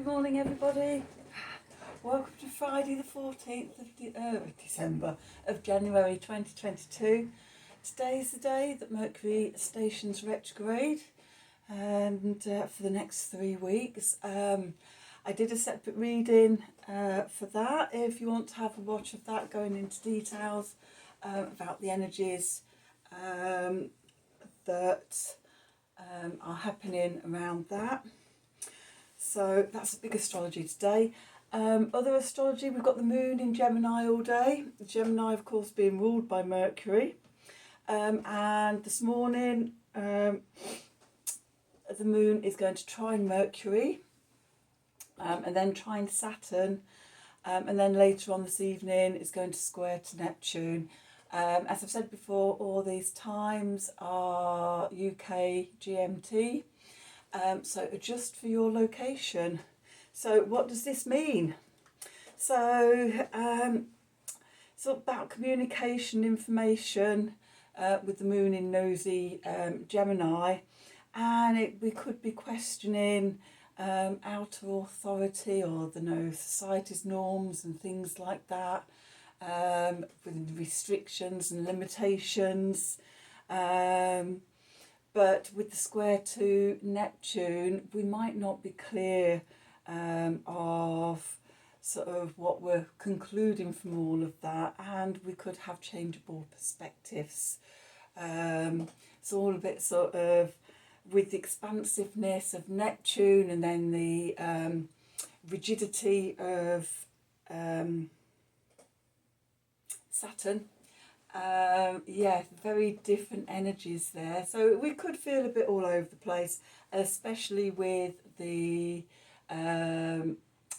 morning everybody. Welcome to Friday the 14th of December of January 2022. Today is the day that Mercury stations retrograde and for the next 3 weeks. I did a separate reading for that. If you want to have a watch of that, going into details about the energies that are happening around that. So that's a big astrology today. Other astrology, we've got the moon in Gemini all day. Gemini, of course, being ruled by Mercury. And this morning, the moon is going to trine Mercury and then trine Saturn. And then later on this evening, it's going to square to Neptune. As I've said before, all these times are UK GMT. So adjust for your location. So what does this mean? So it's about communication, information with the moon in nosy Gemini, and we could be questioning outer authority or society's norms and things like that, with restrictions and limitations. But with the square to Neptune, we might not be clear of sort of what we're concluding from all of that, and we could have changeable perspectives. It's all a bit sort of with the expansiveness of Neptune and then the rigidity of Saturn. Yeah, very different energies there. So we could feel a bit all over the place, especially with the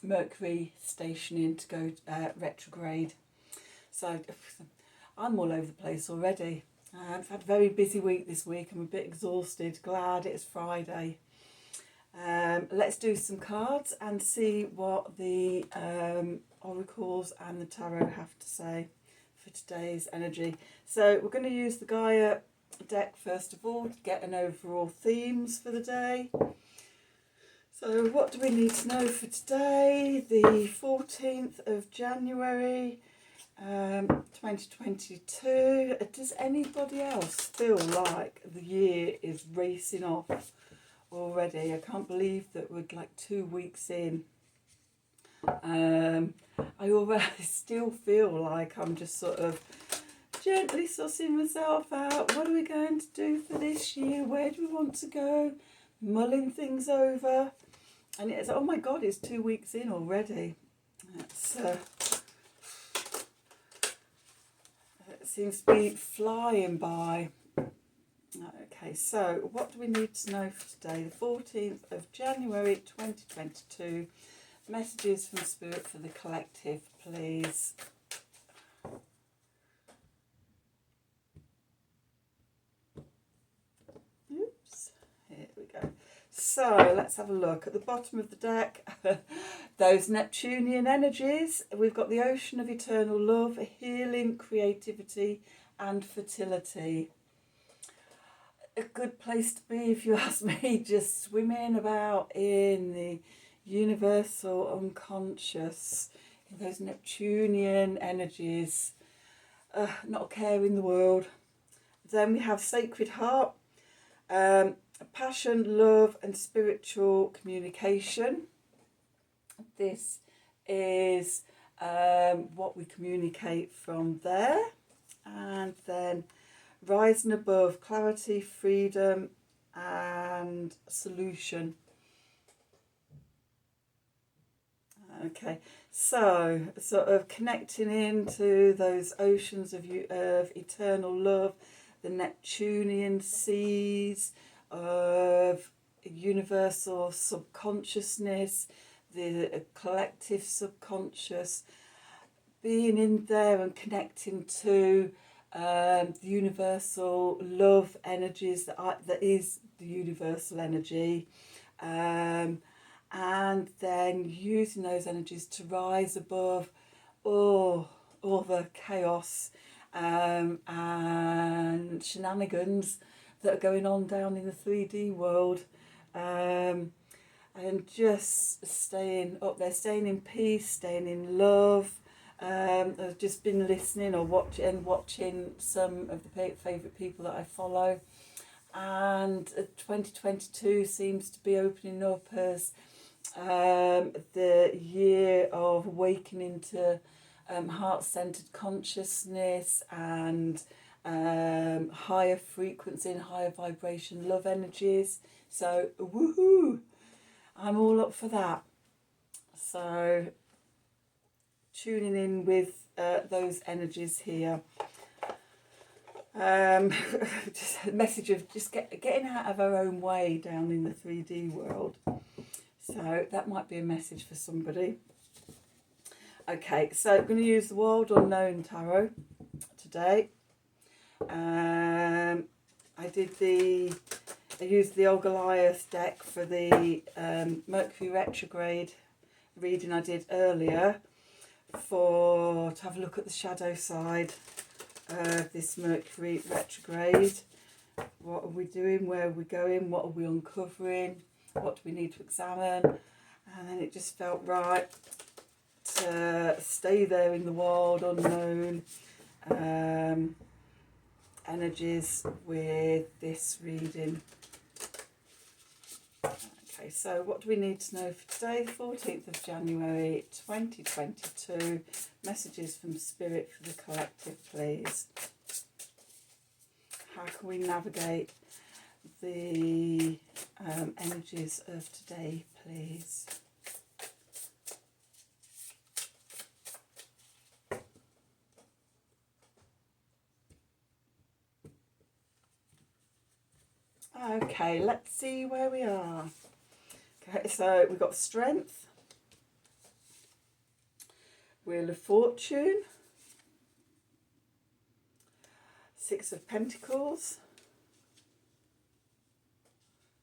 Mercury stationing to go retrograde. So I'm all over the place already. I've had a very busy week this week. I'm a bit exhausted. Glad it's Friday. Let's do some cards and see what the oracles and the tarot have to say for today's energy. So we're going to use the Gaia deck first of all to get an overall themes for the day. So what do we need to know for today, the 14th of January 2022? Does anybody else feel like the year is racing off already? I can't believe that we're like 2 weeks in. I already still feel like I'm just sort of gently sussing myself out. What are we going to do for this year? Where do we want to go? Mulling things over. And it's, oh my God, it's 2 weeks in already. It's, it seems to be flying by. Okay, so what do we need to know for today? The 14th of January 2022. Messages from Spirit for the collective, please. Oops, here we go. So let's have a look at the bottom of the deck. Those Neptunian energies. We've got the ocean of eternal love, healing, creativity and fertility. A good place to be, if you ask me, just swimming about in the universal unconscious, in those Neptunian energies, not a care in the world. Then we have Sacred Heart, passion, love and spiritual communication. This is what we communicate from there. And then Rising Above, clarity, freedom and solution. Okay, so sort of connecting into those oceans of eternal love, the Neptunian seas of universal subconsciousness, the collective subconscious, being in there and connecting to the universal love energies that is the universal energy. And then using those energies to rise above all the chaos and shenanigans that are going on down in the 3D world. and just staying up there, staying in peace, staying in love. I've just been listening or watching some of the favourite people that I follow, and 2022 seems to be opening up as the year of awakening to heart-centered consciousness and higher frequency and higher vibration love energies. So woohoo, I'm all up for that. So tuning in with those energies here. Just a message of just getting out of our own way down in the 3D world. So that might be a message for somebody. Okay, so I'm going to use the Wild Unknown Tarot today. I used the Old Goliath deck for the Mercury retrograde reading I did earlier to have a look at the shadow side of this Mercury retrograde. What are we doing? Where are we going? What are we uncovering? What do we need to examine? And then it just felt right to stay there in the wild unknown energies with this reading. Okay, so what do we need to know for today, 14th of January 2022? Messages from Spirit for the collective, please. How can we navigate the energies of today, please? Okay, let's see where we are. Okay, so we've got Strength, Wheel of Fortune, Six of Pentacles,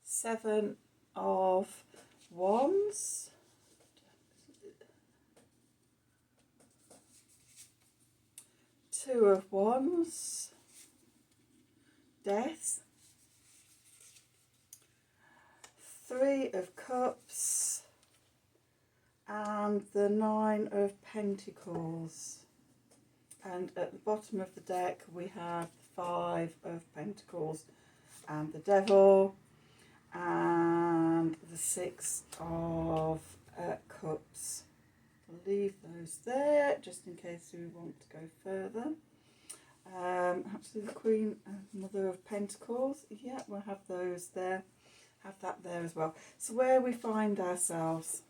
Seven of Wands, Two of Wands, Death, Three of Cups, and the Nine of Pentacles. And at the bottom of the deck we have the Five of Pentacles and the Devil and the Six of Cups. I'll leave those there just in case we want to go further. Actually the Queen and Mother of Pentacles, yeah, we'll have those there. Have that there as well. So where we find ourselves.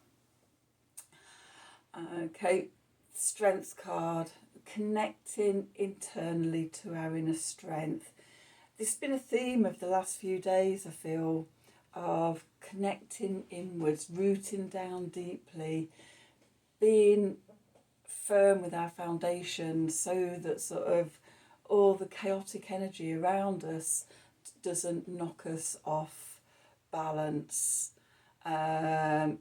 Okay, Strength card, connecting internally to our inner strength. This has been a theme of the last few days, I feel, of connecting inwards, rooting down deeply, being firm with our foundations so that sort of all the chaotic energy around us doesn't knock us off balance. I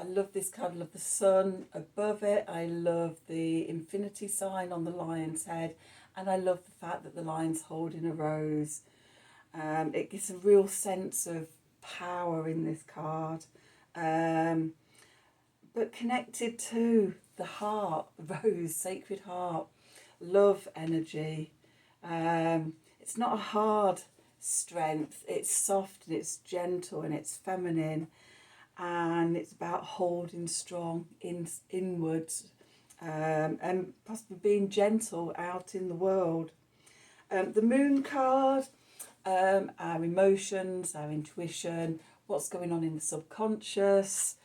love this card. I love the sun above it. I love the infinity sign on the lion's head, and I love the fact that the lion's holding a rose. It gives a real sense of power in this card, but connected to the heart, the rose, sacred heart, love energy. It's not a hard strength, it's soft and it's gentle and it's feminine, and it's about holding strong inwards and possibly being gentle out in the world. The Moon card, our emotions, our intuition, what's going on in the subconscious,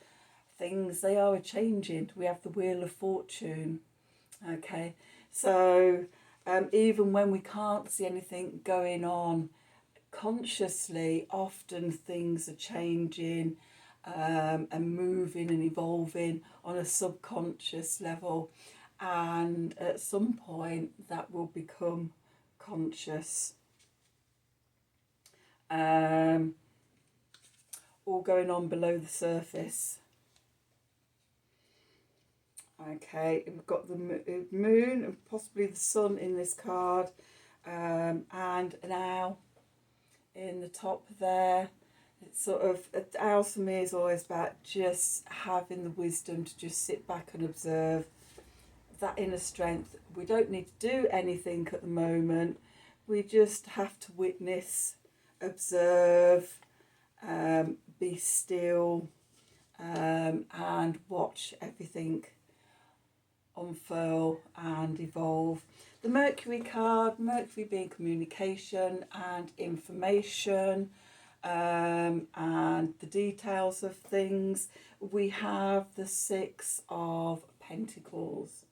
things, they are changing. We have the Wheel of Fortune. Okay, so even when we can't see anything going on consciously, often things are changing and moving and evolving on a subconscious level, and at some point that will become conscious. All going on below the surface. Okay, we've got the moon and possibly the sun in this card, and an owl in the top there. It's sort of, ours for me is always about just having the wisdom to just sit back and observe that inner strength. We don't need to do anything at the moment. We just have to witness, observe, be still, and watch everything unfurl and evolve. The Mercury card, Mercury being communication and information, and the details of things. We have the Six of Pentacles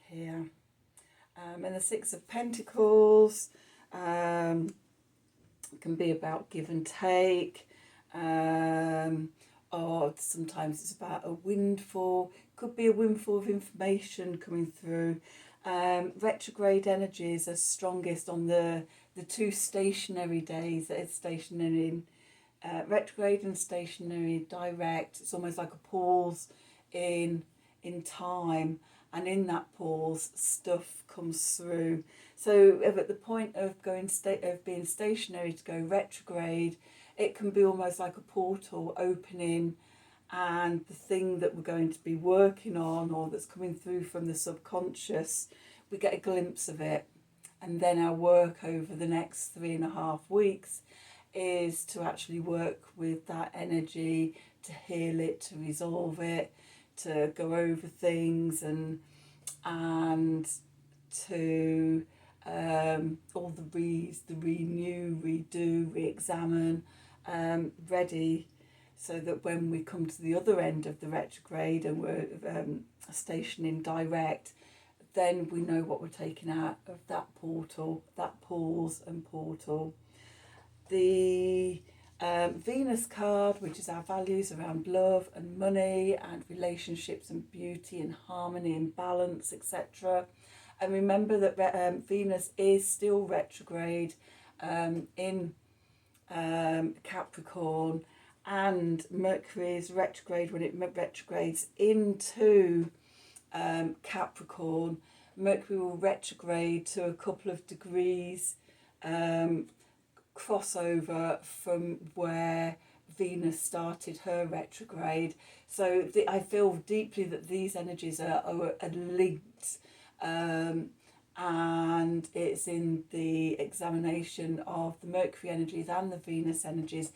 here. And the Six of Pentacles can be about give and take, or sometimes it's about a windfall. Could be a windfall of information coming through. Retrograde energies are strongest on the two stationary days that it's stationary in. Retrograde and stationary direct. It's almost like a pause in time, and in that pause, stuff comes through. So, if at the point of being stationary to go retrograde, it can be almost like a portal opening, and the thing that we're going to be working on or that's coming through from the subconscious, we get a glimpse of it. And then our work over the next 3.5 weeks is to actually work with that energy, to heal it, to resolve it, to go over things, and to all the renew, redo, re-examine, ready, so that when we come to the other end of the retrograde and we're stationing direct, then we know what we're taking out of that portal, that pause and portal. The Venus card, which is our values around love and money and relationships and beauty and harmony and balance, etc. And remember that Venus is still retrograde in Capricorn, and Mercury is retrograde when it retrogrades into Capricorn. Mercury will retrograde to a couple of degrees crossover from where Venus started her retrograde. So I feel deeply that these energies are linked, and it's in the examination of the Mercury energies and the Venus energies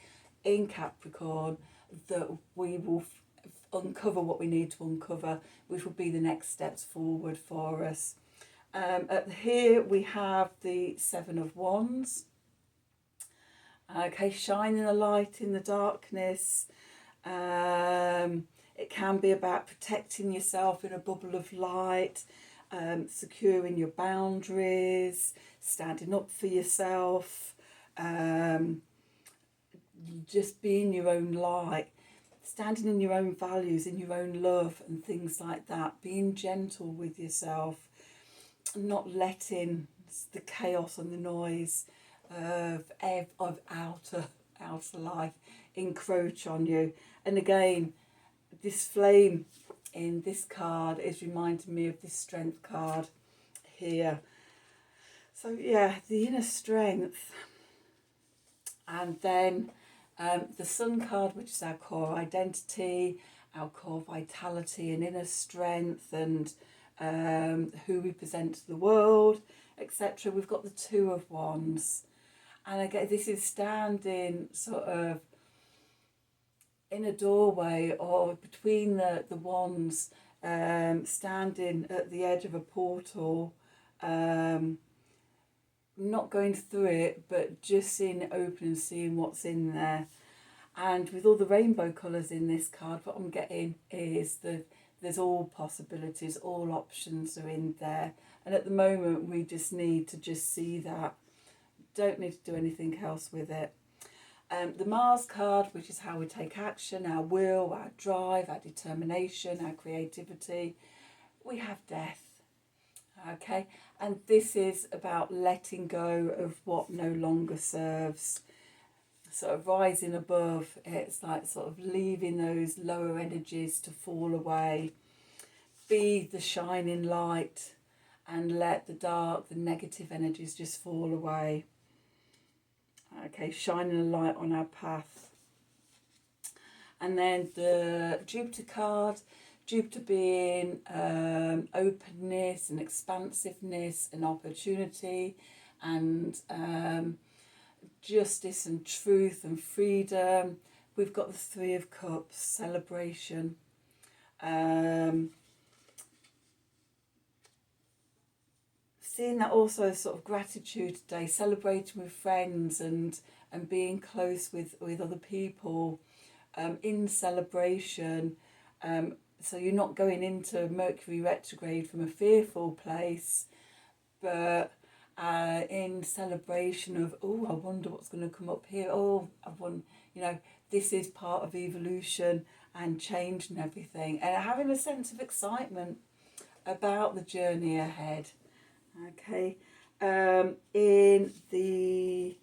in Capricorn that we will uncover what we need to uncover, which will be the next steps forward for us. Here we have the Seven of Wands. Okay, shining a light in the darkness. It can be about protecting yourself in a bubble of light, securing your boundaries, standing up for yourself, just being your own light, standing in your own values, in your own love and things like that, being gentle with yourself, not letting the chaos and the noise of outer life encroach on you. And again, this flame in this card is reminding me of this strength card here. So yeah, the inner strength. And then the Sun card, which is our core identity, our core vitality and inner strength, and who we present to the world, etc. We've got the Two of Wands. And again, this is standing sort of in a doorway or between the wands, standing at the edge of a portal, not going through it, but just seeing it open and seeing what's in there. And with all the rainbow colours in this card, what I'm getting is that there's all possibilities, all options are in there. And at the moment, we just need to just see that. Don't need to do anything else with it. The Mars card, which is how we take action, our will, our drive, our determination, our creativity. We have death. Okay, and this is about letting go of what no longer serves. Sort of rising above, it's like sort of leaving those lower energies to fall away. Be the shining light and let the dark, the negative energies just fall away. Okay, shining a light on our path. And then the Jupiter card, Jupiter being openness and expansiveness and opportunity and justice and truth and freedom. We've got the Three of Cups, celebration. Seeing that also sort of gratitude today, celebrating with friends and being close with other people in celebration. So you're not going into Mercury retrograde from a fearful place, but in celebration of, oh, I wonder what's going to come up here. Oh, I want, this is part of evolution and change and everything. And having a sense of excitement about the journey ahead. Okay. In the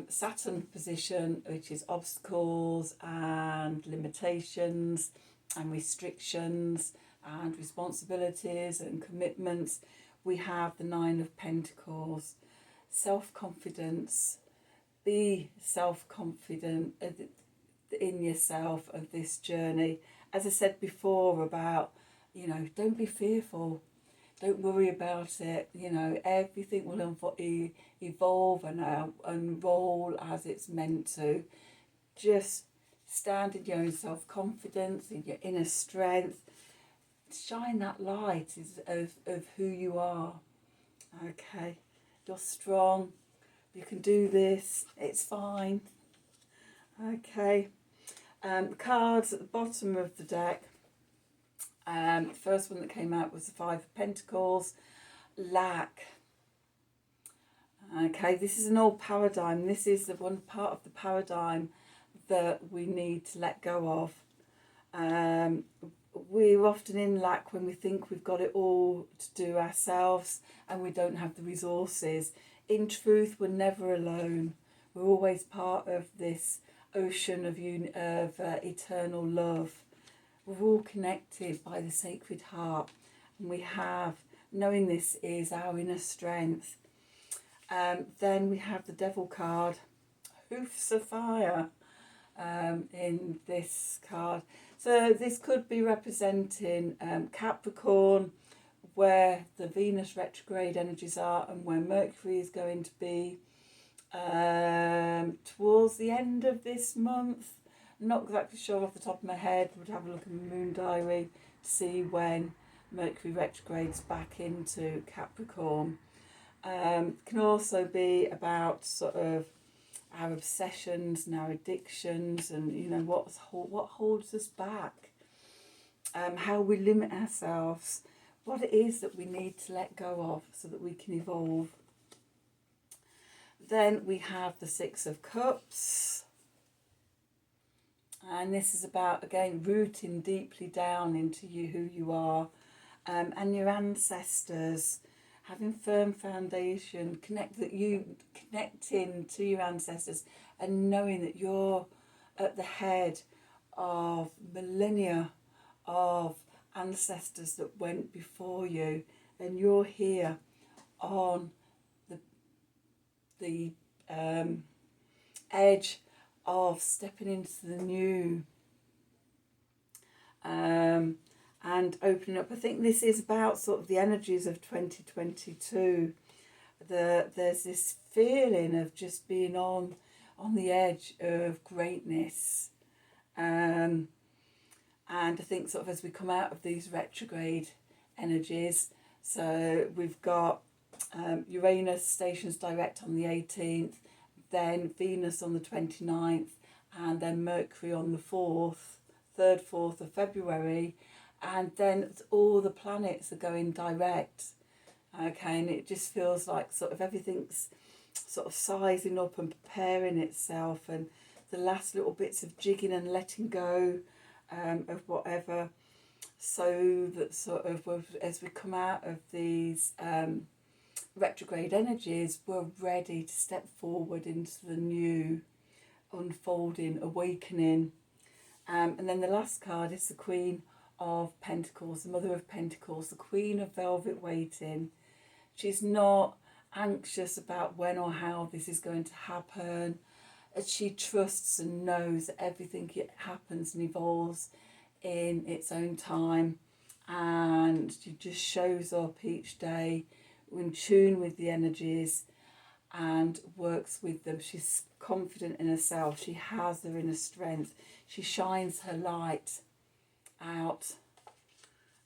Saturn position, which is obstacles and limitations and restrictions and responsibilities and commitments, we have the Nine of Pentacles, self-confidence. Be self-confident in yourself of this journey. As I said before about, don't be fearful. Don't worry about it. Everything will evolve and unroll as it's meant to. Just stand in your own self-confidence, in your inner strength. Shine that light of who you are. Okay, you're strong. You can do this. It's fine. Okay. The cards at the bottom of the deck. The first one that came out was the Five of Pentacles, lack. Okay, this is an old paradigm. This is the one part of the paradigm that we need to let go of. We're often in lack when we think we've got it all to do ourselves and we don't have the resources. In truth, we're never alone. We're always part of this ocean of eternal love. We're all connected by the Sacred Heart, and we have, knowing this is our inner strength. Then we have the Devil card, Hoofs of Fire, in this card. So this could be representing Capricorn, where the Venus retrograde energies are and where Mercury is going to be towards the end of this month. Not exactly sure off the top of my head. Would have a look in the moon diary to see when Mercury retrogrades back into Capricorn. Can also be about sort of our obsessions and our addictions, and what holds us back, how we limit ourselves, what it is that we need to let go of so that we can evolve. Then we have the Six of Cups. And this is about, again, rooting deeply down into who you are, and your ancestors, having firm foundation, connecting to your ancestors and knowing that you're at the head of millennia of ancestors that went before you, and you're here on the edge of stepping into the new, and opening up. I think this is about sort of the energies of 2022. There's this feeling of just being on the edge of greatness, and I think sort of as we come out of these retrograde energies, so we've got Uranus stations direct on the 18th, then Venus on the 29th, and then Mercury on the 3rd, 4th of February, and then all the planets are going direct. Okay, and it just feels like sort of everything's sort of sizing up and preparing itself, and the last little bits of jigging and letting go of whatever, so that sort of as we come out of these retrograde energies, we're ready to step forward into the new, unfolding, awakening. And then the last card is the Queen of Pentacles, the Mother of Pentacles, the Queen of Velvet Waiting. She's not anxious about when or how this is going to happen. as she trusts and knows that everything happens and evolves in its own time, and she just shows up each day in tune with the energies and works with them. She's confident in herself. She has her inner strength. She shines her light out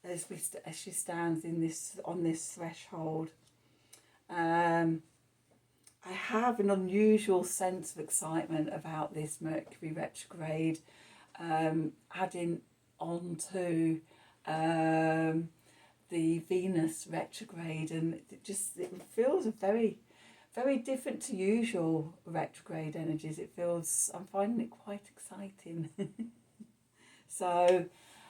as she stands in this on this threshold. I have an unusual sense of excitement about this Mercury retrograde, adding on to the Venus retrograde, and it feels a very different to usual retrograde energies. I'm finding it quite exciting. So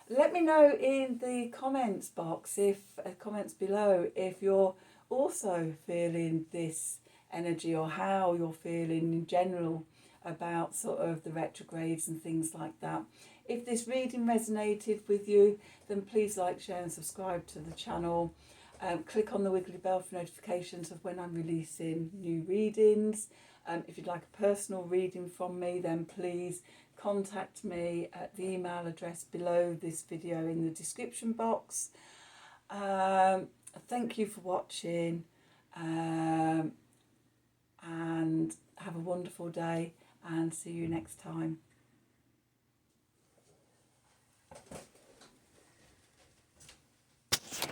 let me know in the comments box, comments below, if you're also feeling this energy, or how you're feeling in general about sort of the retrogrades and things like that. If this reading resonated with you, then please like, share and subscribe to the channel. Click on the wiggly bell for notifications of when I'm releasing new readings. If you'd like a personal reading from me, then please contact me at the email address below this video in the description box. Thank you for watching, and have a wonderful day, and see you next time.